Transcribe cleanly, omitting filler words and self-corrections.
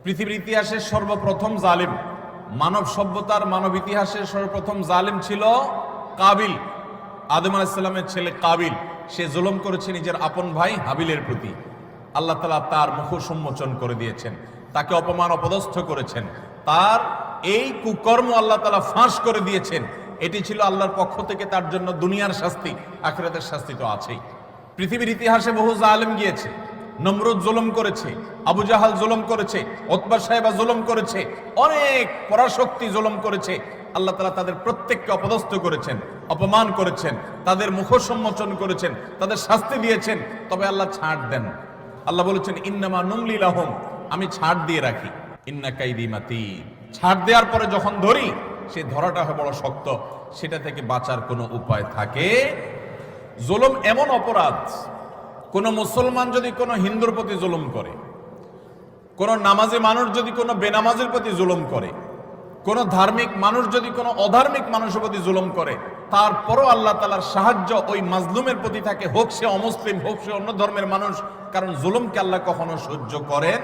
পৃথিবীর ইতিহাসের সর্বপ্রথম জালিম, মানব সভ্যতার মানব ইতিহাসের সর্বপ্রথম জালিম ছিল কাবিল। আদম আলাইহিস সালামের ছেলে কাবিল, সে জুলুম করেছে নিজের আপন ভাই হাবিলের প্রতি। আল্লাহ তাআলা তার মুখ উন্মোচন করে দিয়েছেন, তাকে অপমান অপদস্থ করেছেন, তার এই কুকর্ম আল্লাহ তাআলা ফাঁস করে দিয়েছেন। এটি ছিল আল্লাহর পক্ষ থেকে তার জন্য দুনিয়ার শাস্তি, আখিরাতের শাস্তি তো আছেই। পৃথিবীর ইতিহাসে বহু জালিম গিয়েছে। নমরুদ জুলুম করেছে, আবু জাহাল জুলুম করেছে, উতবা সাহেবা জুলুম করেছে, অনেক পরাশক্তি জুলুম করেছে। আল্লাহ তাআলা তাদের প্রত্যেককে অপদস্থ করেছেন, অপমান করেছেন, তাদের মুখ সম্মোচন করেছেন, তাদের শাস্তি দিয়েছেন। তবে আল্লাহ ছাড় দেন। আল্লাহ বলেছেন ইন্নামা নুমলি লাহুম, আমি ছাড় দিয়ে রাখি। ইন্না কাইদি মাতিন, ছাড় দেওয়ার পরে যখন ধরি, সে ধরাটা হয় বড় শক্ত, সেটা থেকে বাঁচার কোনো উপায় থাকে। জুলুম এমন অপরাধ, কোন মুসলমান যদি কোনো হিন্দুর প্রতি জুলুম করে, কোন নামাজি মানুষ যদি কোনো বেনামাজির প্রতি জুলুম করে, কোন ধার্মিক মানুষ যদি কোনো অধার্মিক মানুষের প্রতি জুলুম করে, তারপরও আল্লাহ তাআলার সাহায্য ওই মাজলুমের প্রতি থাকে, হোক সে অমুসলিম, হোক সে অন্য ধর্মের মানুষ। কারণ জুলুমকে আল্লাহ কখনো সহ্য করেন